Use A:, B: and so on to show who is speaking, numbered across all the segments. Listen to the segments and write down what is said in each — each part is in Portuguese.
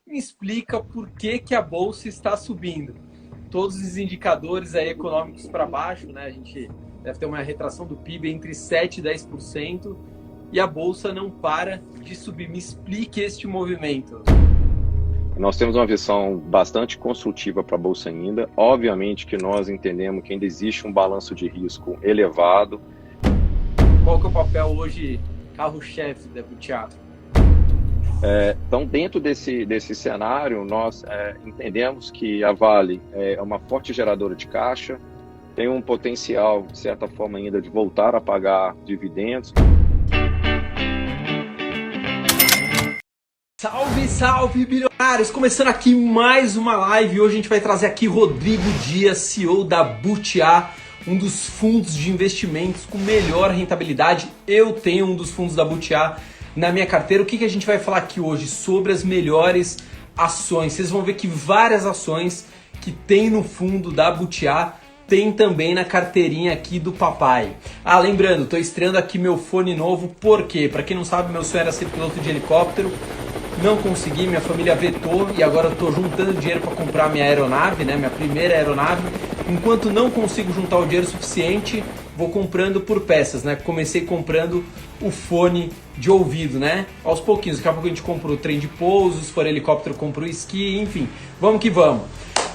A: Me explica por que a bolsa está subindo. Todos os indicadores aí econômicos para baixo, né? A gente deve ter uma retração do PIB entre 7% e 10% e a bolsa não para de subir. Me explique este movimento.
B: Nós temos uma visão bastante construtiva para a bolsa ainda. Obviamente que nós entendemos que ainda existe um balanço de risco elevado.
A: Qual que é o papel hoje carro-chefe da Butiá?
B: Então, dentro desse cenário, nós entendemos que a Vale é uma forte geradora de caixa, tem um potencial, de certa forma, ainda de voltar a pagar dividendos.
A: Salve, salve, bilionários! Começando aqui mais uma live. Hoje a gente vai trazer aqui Rodrigo Dias, CEO da Butiá, um dos fundos de investimentos com melhor rentabilidade. Eu tenho um dos fundos da Butiá na minha carteira. O que a gente vai falar aqui hoje? Sobre as melhores ações. Vocês vão ver que várias ações que tem no fundo da Butiá tem também na carteirinha aqui do papai. Lembrando, estou estreando aqui meu fone novo. Por quê? Para quem não sabe, meu sonho era ser piloto de helicóptero. Não consegui, minha família vetou e agora eu estou juntando dinheiro para comprar minha aeronave, né? Minha primeira aeronave. Enquanto não consigo juntar o dinheiro suficiente, vou comprando por peças, né? Comecei comprando o fone de ouvido, né? Aos pouquinhos, daqui a pouco a gente compra o trem de pouso, se for helicóptero compra o esqui, enfim. Vamos que vamos.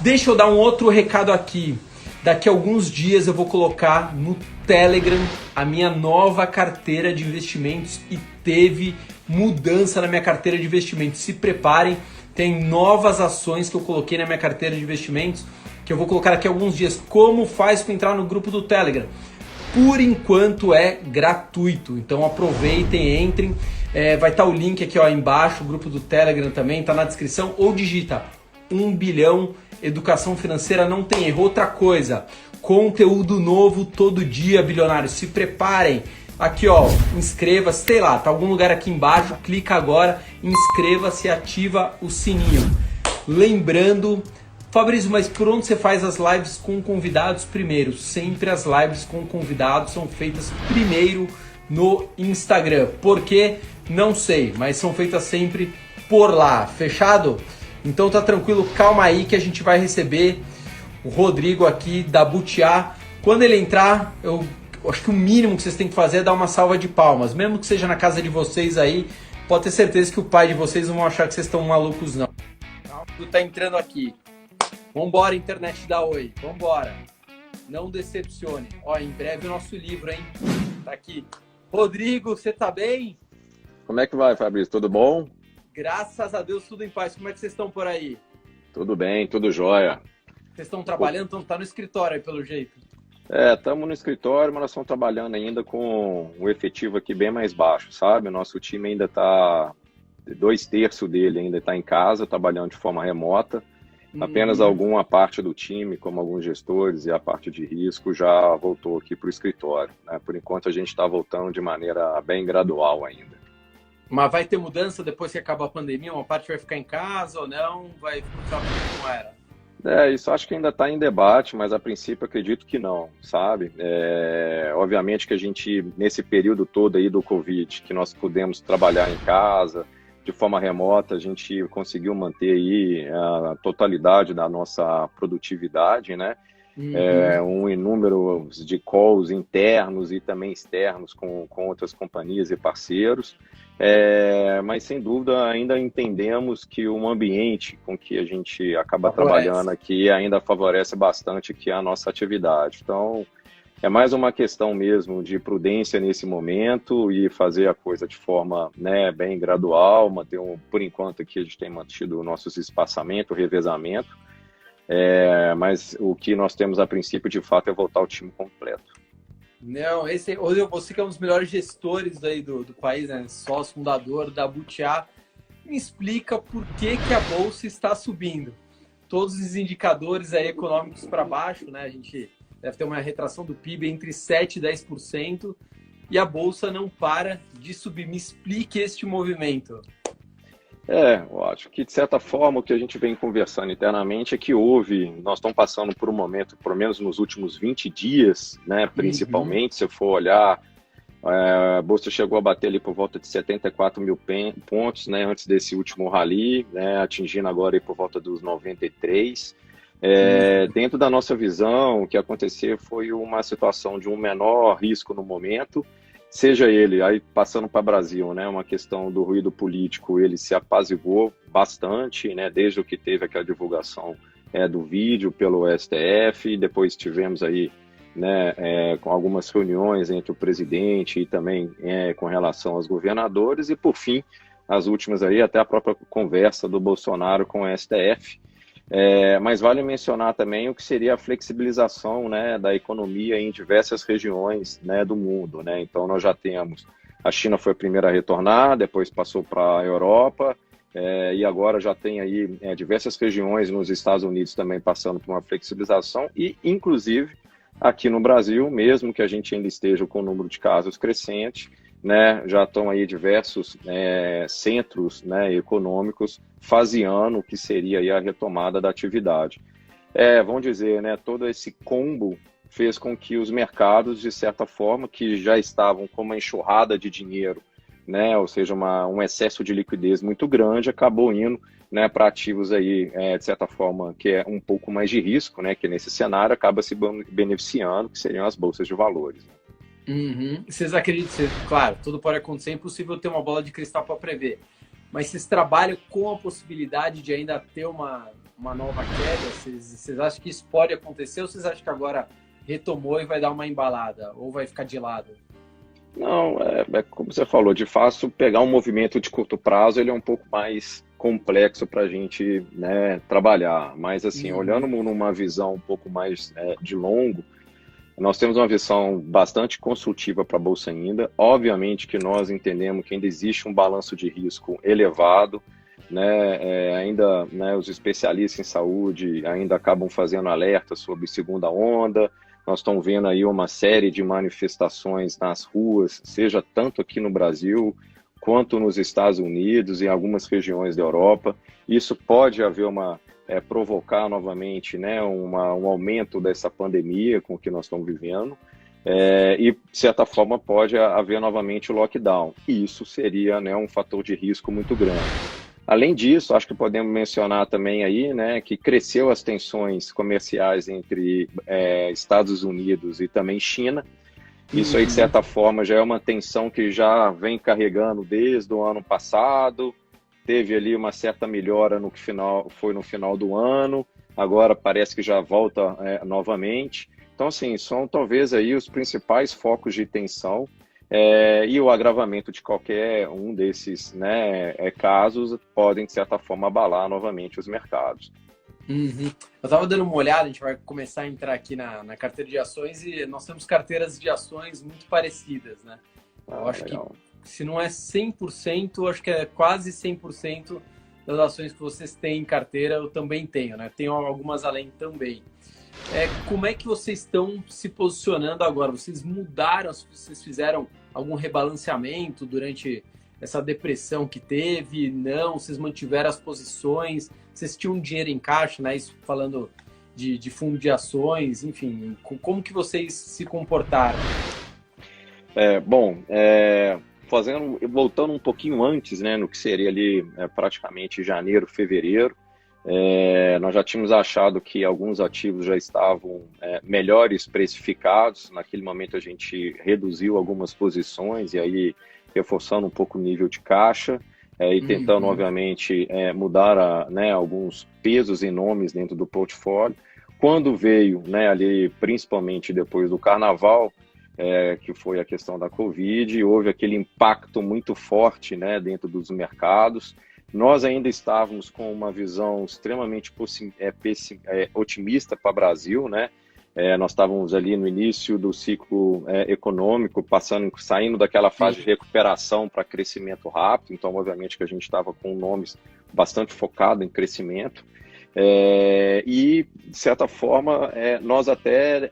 A: Deixa eu dar um outro recado aqui. Daqui a alguns dias eu vou colocar no Telegram a minha nova carteira de investimentos e teve mudança na minha carteira de investimentos. Se preparem, tem novas ações que eu coloquei na minha carteira de investimentos que eu vou colocar daqui a alguns dias. Como faz para entrar no grupo do Telegram? Por enquanto é gratuito, então aproveitem, entrem. Vai estar o link aqui embaixo, o grupo do Telegram também, está na descrição, ou digita 1 bilhão, educação financeira, não tem erro. Outra coisa, conteúdo novo todo dia, bilionários, se preparem. Aqui inscreva-se, sei lá, tá algum lugar aqui embaixo, clica agora, inscreva-se e ativa o sininho. Lembrando, Fabrício, mas por onde você faz as lives com convidados primeiro? Sempre as lives com convidados são feitas primeiro no Instagram. Por quê? Não sei, mas são feitas sempre por lá. Fechado? Então tá tranquilo, calma aí que a gente vai receber o Rodrigo aqui da Butiá. Quando ele entrar, eu acho que o mínimo que vocês têm que fazer é dar uma salva de palmas. Mesmo que seja na casa de vocês aí, pode ter certeza que o pai de vocês não vai achar que vocês estão malucos não. Tu tá entrando aqui. Vambora, internet da Oi. Vambora. Não decepcione. Em breve o nosso livro, hein? Tá aqui. Rodrigo, você tá bem?
B: Como é que vai, Fabrício? Tudo bom?
A: Graças a Deus, tudo em paz. Como é que vocês estão por aí?
B: Tudo bem, tudo jóia.
A: Vocês estão trabalhando? Então tá no escritório aí, pelo jeito.
B: Estamos no escritório, mas nós estamos trabalhando ainda com um efetivo aqui bem mais baixo, sabe? O nosso time ainda está, 2/3 dele ainda está em casa, trabalhando de forma remota. Apenas alguma parte do time, como alguns gestores e a parte de risco, já voltou aqui para o escritório, né? Por enquanto a gente está voltando de maneira bem gradual ainda.
A: Mas vai ter mudança depois que acabar a pandemia? Uma parte vai ficar em casa ou não? Vai funcionar como era?
B: Isso acho que ainda está em debate, mas a princípio acredito que não, sabe? Obviamente que a gente, nesse período todo aí do Covid, que nós pudemos trabalhar em casa, de forma remota, a gente conseguiu manter aí a totalidade da nossa produtividade, né? Um número de calls internos e também externos com outras companhias e parceiros. Mas sem dúvida ainda entendemos que o ambiente com que a gente acaba trabalhando aqui ainda favorece bastante aqui a nossa atividade. Então, é mais uma questão mesmo de prudência nesse momento e fazer a coisa de forma, né, bem gradual, manter por enquanto aqui a gente tem mantido nossos espaçamento, revezamento, mas o que nós temos a princípio de fato é voltar ao time completo.
A: Não, você que é um dos melhores gestores aí do país, né? Sócio fundador da Butiá, me explica por que a bolsa está subindo. Todos os indicadores aí econômicos para baixo, né? A gente deve ter uma retração do PIB entre 7% e 10% e a bolsa não para de subir. Me explique este movimento.
B: Eu acho que, de certa forma, o que a gente vem conversando internamente é que nós estamos passando por um momento, pelo menos nos últimos 20 dias, né, principalmente, se eu for olhar A Bolsa chegou a bater ali por volta de 74 mil pontos, né, antes desse último rally, né, atingindo agora aí por volta dos 93. Dentro da nossa visão, o que aconteceu foi uma situação de um menor risco no momento, seja ele, aí passando para o Brasil, né, uma questão do ruído político, ele se apaziguou bastante, né, desde o que teve aquela divulgação do vídeo pelo STF, depois tivemos aí, né, com algumas reuniões entre o presidente e também com relação aos governadores, e por fim, as últimas aí, até a própria conversa do Bolsonaro com o STF. Mas vale mencionar também o que seria a flexibilização, né, da economia em diversas regiões, né, do mundo, né? Então nós já temos, a China foi a primeira a retornar, depois passou para a Europa, e agora já tem aí diversas regiões nos Estados Unidos também passando por uma flexibilização, e inclusive aqui no Brasil, mesmo que a gente ainda esteja com o número de casos crescente, né, já estão aí diversos centros, né, econômicos faseando o que seria aí a retomada da atividade. Vamos dizer, né, todo esse combo fez com que os mercados, de certa forma, que já estavam com uma enxurrada de dinheiro, né, ou seja, um excesso de liquidez muito grande, acabou indo, né, para ativos aí, de certa forma, que é um pouco mais de risco, né, que nesse cenário acaba se beneficiando, que seriam as bolsas de valores.
A: Uhum. Vocês acreditam, claro, tudo pode acontecer, é impossível ter uma bola de cristal para prever, mas vocês trabalham com a possibilidade de ainda ter uma nova queda? Vocês acham que isso pode acontecer, ou vocês acham que agora retomou e vai dar uma embalada, ou vai ficar de lado?
B: Não, como você falou, de fato, pegar um movimento de curto prazo, ele é um pouco mais complexo para a gente, né, trabalhar, mas assim, olhando numa visão um pouco mais de longo, nós temos uma visão bastante construtiva para a Bolsa ainda. Obviamente que nós entendemos que ainda existe um balanço de risco elevado, né? Ainda, né, os especialistas em saúde ainda acabam fazendo alerta sobre segunda onda. Nós estamos vendo aí uma série de manifestações nas ruas, seja tanto aqui no Brasil quanto nos Estados Unidos e em algumas regiões da Europa. Isso pode haver provocar novamente, né, um aumento dessa pandemia com que nós estamos vivendo, e de certa forma pode haver novamente o lockdown. E isso seria, né, um fator de risco muito grande. Além disso, acho que podemos mencionar também aí, né, que cresceu as tensões comerciais entre Estados Unidos e também China. Isso aí, de certa forma, já é uma tensão que já vem carregando desde o ano passado. Teve ali uma certa melhora foi no final do ano, agora parece que já volta novamente. Então, assim, são talvez aí os principais focos de tensão, e o agravamento de qualquer um desses, né, casos podem, de certa forma, abalar novamente os mercados.
A: Uhum. Eu estava dando uma olhada, a gente vai começar a entrar aqui na carteira de ações, e nós temos carteiras de ações muito parecidas, né? Eu acho legal. Que se não é 100%, acho que é quase 100% das ações que vocês têm em carteira, eu também tenho, né? Tenho algumas além também. Como é que vocês estão se posicionando agora? Vocês mudaram, vocês fizeram algum rebalanceamento durante essa depressão que teve? Não? Vocês mantiveram as posições? Vocês tinham dinheiro em caixa, né? Isso falando de fundo de ações, enfim. Como que vocês se comportaram?
B: Voltando um pouquinho antes, né, no que seria ali praticamente janeiro, fevereiro, nós já tínhamos achado que alguns ativos já estavam melhores precificados. Naquele momento a gente reduziu algumas posições e aí reforçando um pouco o nível de caixa e tentando, obviamente, mudar alguns pesos e nomes dentro do portfólio. Quando veio, né, ali, principalmente depois do Carnaval, que foi a questão da Covid, houve aquele impacto muito forte, né, dentro dos mercados. Nós ainda estávamos com uma visão extremamente otimista para o Brasil, né? Nós estávamos ali no início do ciclo econômico, saindo daquela fase de recuperação para crescimento rápido, então obviamente que a gente estava com nomes bastante focados em crescimento, e de certa forma nós até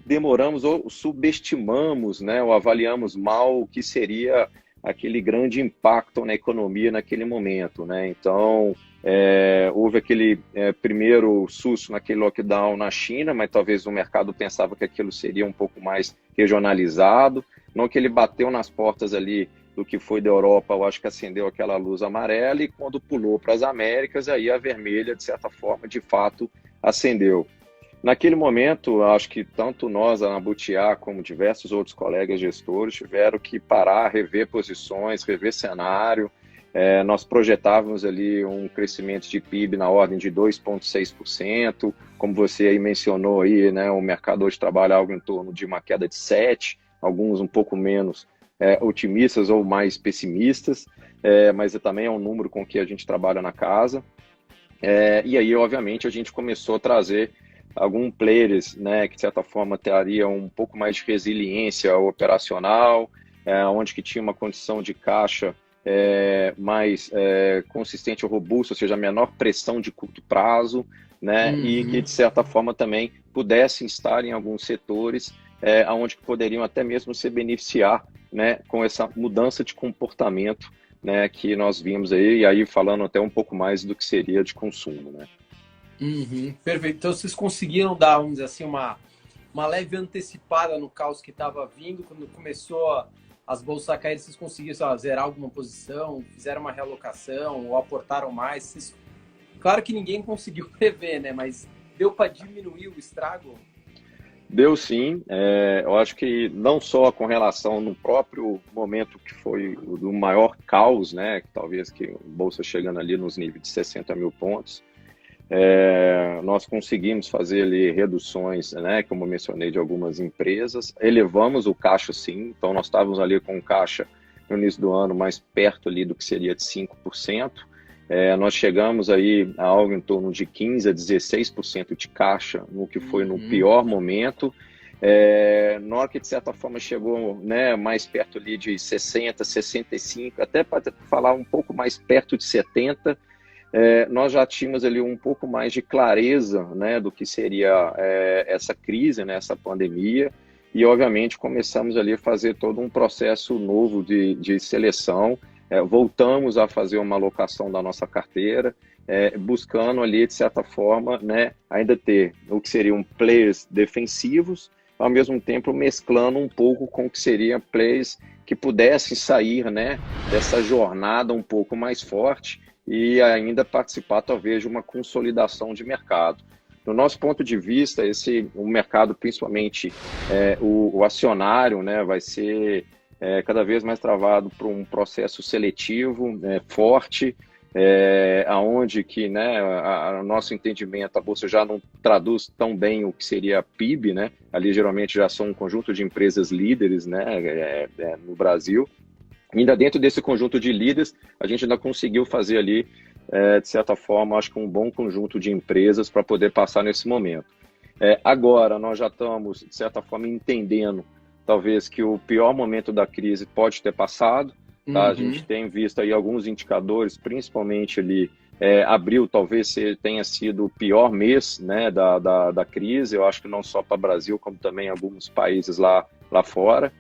B: demoramos ou subestimamos, né, ou avaliamos mal o que seria aquele grande impacto na economia naquele momento, né? Então, houve aquele primeiro susto naquele lockdown na China, mas talvez o mercado pensava que aquilo seria um pouco mais regionalizado. não que ele bateu nas portas ali do que foi da Europa, eu acho que acendeu aquela luz amarela, e quando pulou para as Américas, aí a vermelha, de certa forma, de fato, acendeu. Naquele momento, acho que tanto nós, a Butiá, como diversos outros colegas gestores, tiveram que parar, rever posições, rever cenário. Nós projetávamos ali um crescimento de PIB na ordem de 2,6%, como você aí mencionou aí, né, o mercado hoje trabalha algo em torno de uma queda de 7%, alguns um pouco menos otimistas ou mais pessimistas, mas também é um número com que a gente trabalha na casa. E aí, obviamente, a gente começou a trazer alguns players, né, que de certa forma teriam um pouco mais de resiliência operacional, onde que tinha uma condição de caixa mais consistente ou robusta, ou seja, menor pressão de curto prazo, né, e que de certa forma também pudessem estar em alguns setores onde poderiam até mesmo se beneficiar, né, com essa mudança de comportamento, né, que nós vimos aí, e aí falando até um pouco mais do que seria de consumo, né.
A: Perfeito. Então vocês conseguiram dar, vamos dizer assim, uma leve antecipada no caos que estava vindo. Quando começou as bolsas a cair, vocês conseguiram, sei lá, zerar alguma posição, fizeram uma realocação ou aportaram mais. Claro que ninguém conseguiu prever, né? Mas deu para diminuir o estrago?
B: Deu sim. Eu acho que não só com relação no próprio momento que foi o maior caos, né? Talvez que a bolsa chegando ali nos níveis de 60 mil pontos, nós conseguimos fazer ali reduções, né, como eu mencionei, de algumas empresas, elevamos o caixa sim, então nós estávamos ali com o caixa no início do ano mais perto ali do que seria de 5%, nós chegamos aí a algo em torno de 15% a 16% de caixa, no que foi no pior momento, na hora que de certa forma chegou, né, mais perto ali de 60%, 65%, até para falar um pouco mais perto de 70%, nós já tínhamos ali um pouco mais de clareza, né, do que seria essa crise, né, essa pandemia, e obviamente começamos ali a fazer todo um processo novo de seleção, voltamos a fazer uma alocação da nossa carteira, buscando ali, de certa forma, né, ainda ter o que seriam players defensivos, ao mesmo tempo mesclando um pouco com o que seriam players que pudessem sair, né, dessa jornada um pouco mais forte, e ainda participar, talvez, de uma consolidação de mercado. No nosso ponto de vista, o mercado, principalmente o acionário, né, vai ser cada vez mais travado por um processo seletivo forte, aonde que, né, a nosso entendimento, a Bolsa já não traduz tão bem o que seria a PIB, né? Ali geralmente já são um conjunto de empresas líderes, né, no Brasil. Ainda dentro desse conjunto de líderes, a gente ainda conseguiu fazer ali, de certa forma, acho que um bom conjunto de empresas para poder passar nesse momento. Agora, nós já estamos, de certa forma, entendendo, talvez, que o pior momento da crise pode ter passado. Tá? A gente tem visto aí alguns indicadores, principalmente ali, abril talvez tenha sido o pior mês, né, da crise, eu acho que não só para o Brasil, como também alguns países lá fora.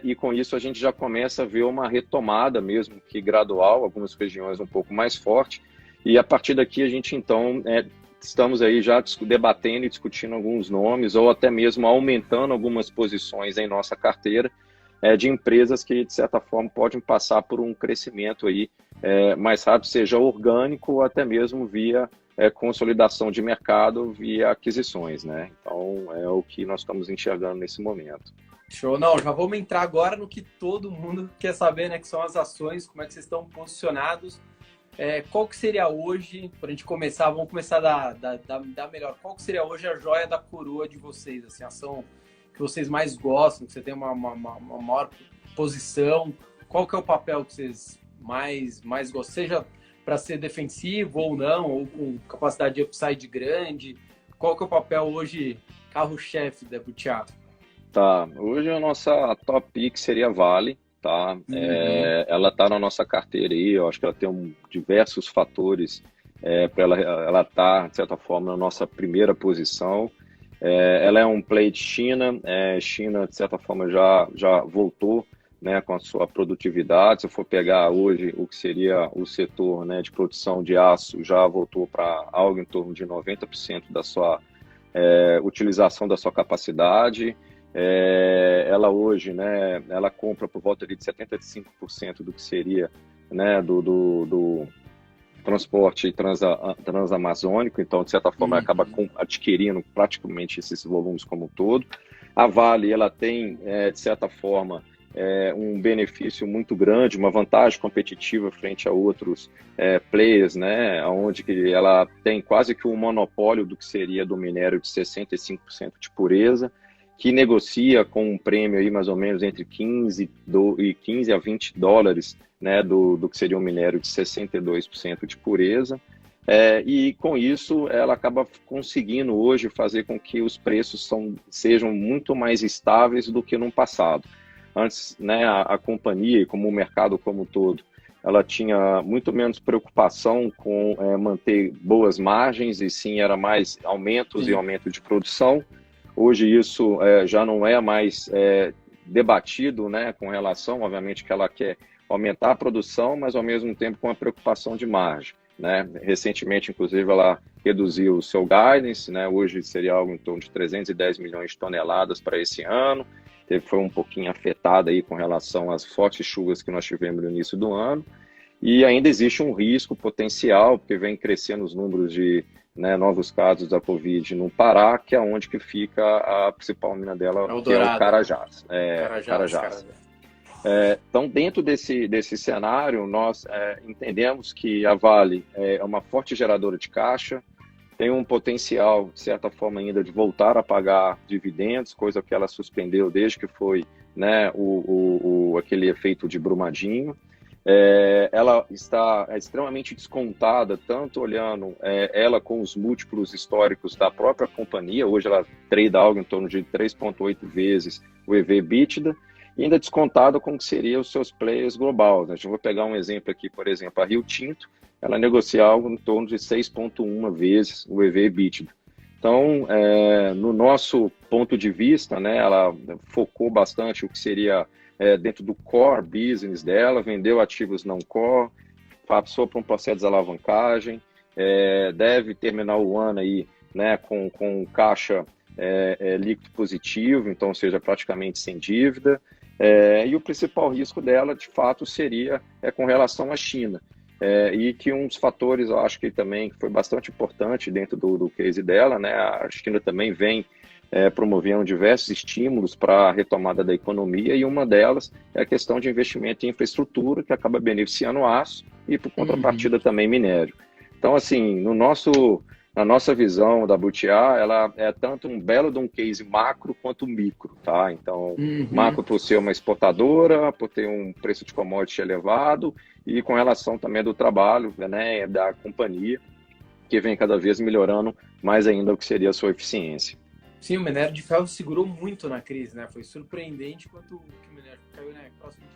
B: E com isso a gente já começa a ver uma retomada mesmo que gradual, algumas regiões um pouco mais forte, e a partir daqui a gente então estamos aí já debatendo e discutindo alguns nomes, ou até mesmo aumentando algumas posições em nossa carteira de empresas que de certa forma podem passar por um crescimento aí mais rápido, seja orgânico ou até mesmo via consolidação de mercado, via aquisições, né? Então é o que nós estamos enxergando nesse momento.
A: Show, não, já vamos entrar agora no que todo mundo quer saber, né, que são as ações, como é que vocês estão posicionados, qual que seria hoje, para a gente começar, vamos começar da melhor, qual que seria hoje a joia da coroa de vocês, assim, a ação que vocês mais gostam, que você tem uma maior posição, qual que é o papel que vocês mais gostam, seja para ser defensivo ou não, ou com capacidade de upside grande, qual que é o papel hoje, carro-chefe da Butiá?
B: Tá, hoje a nossa top pick seria Vale, tá? Ela tá na nossa carteira aí, eu acho que ela tem diversos fatores para ela tá, de certa forma, na nossa primeira posição. Ela é um play de China, China, de certa forma, já voltou, né, com a sua produtividade. Se eu for pegar hoje o que seria o setor, né, de produção de aço, já voltou para algo em torno de 90% da sua utilização da sua capacidade. ela hoje, né, ela compra por volta de 75% do que seria, né, do transporte transamazônico, então, de certa forma, ela acaba adquirindo praticamente esses volumes como um todo. A Vale, ela tem, de certa forma, um benefício muito grande, uma vantagem competitiva frente a outros players, né, onde que ela tem quase que um monopólio do que seria do minério de 65% de pureza, que negocia com um prêmio aí mais ou menos entre 15 a 20 dólares, né, do que seria um minério de 62% de pureza. E com isso ela acaba conseguindo hoje fazer com que os preços sejam muito mais estáveis do que no passado. Antes, né, a companhia, como o mercado como um todo, ela tinha muito menos preocupação com manter boas margens, e sim era mais aumentos e aumento de produção. Hoje isso já não é mais debatido, né, com relação, obviamente, que ela quer aumentar a produção, mas ao mesmo tempo com a preocupação de margem, né? Recentemente, inclusive, ela reduziu o seu guidance, né? Hoje seria algo em torno de 310 milhões de toneladas para esse ano. Foi um pouquinho afetada aí com relação às fortes chuvas que nós tivemos no início do ano. E ainda existe um risco potencial, porque vem crescendo os números de novos casos da Covid no Pará, que é onde que fica a principal mina dela, que é o Carajás. Carajás. Então, dentro desse cenário, nós entendemos que a Vale é uma forte geradora de caixa, tem um potencial, de certa forma, ainda de voltar a pagar dividendos, coisa que ela suspendeu desde que foi, né, aquele efeito de Brumadinho. Ela está extremamente descontada, tanto olhando ela com os múltiplos históricos da própria companhia. Hoje ela trade algo em torno de 3,8 vezes o EV/EBITDA, e ainda descontada com o que seriam os seus players globais. Eu vou pegar um exemplo aqui, por exemplo, a Rio Tinto, ela negocia algo em torno de 6,1 vezes o EV/EBITDA. Então, no nosso ponto de vista, né, ela focou bastante o que seria dentro do core business dela, vendeu ativos não core, passou por um processo de desalavancagem, deve terminar o ano aí, né, com caixa líquido positivo, então, ou seja, praticamente sem dívida. E o principal risco dela, de fato, seria com relação à China. E que um dos fatores, eu acho que também foi bastante importante dentro do case dela, né, a China também vem promovendo diversos estímulos para a retomada da economia, e uma delas é a questão de investimento em infraestrutura, que acaba beneficiando o aço e, por contrapartida, também minério. Então, assim, na nossa visão da Butiá, ela é tanto um belo de um case macro quanto micro, tá? Então, macro por ser uma exportadora, por ter um preço de commodity elevado, e com relação também do trabalho, né, da companhia, que vem cada vez melhorando mais ainda o que seria a sua eficiência.
A: Sim, o minério de ferro segurou muito na crise, né? Foi surpreendente quanto que o minério caiu, né, próximo de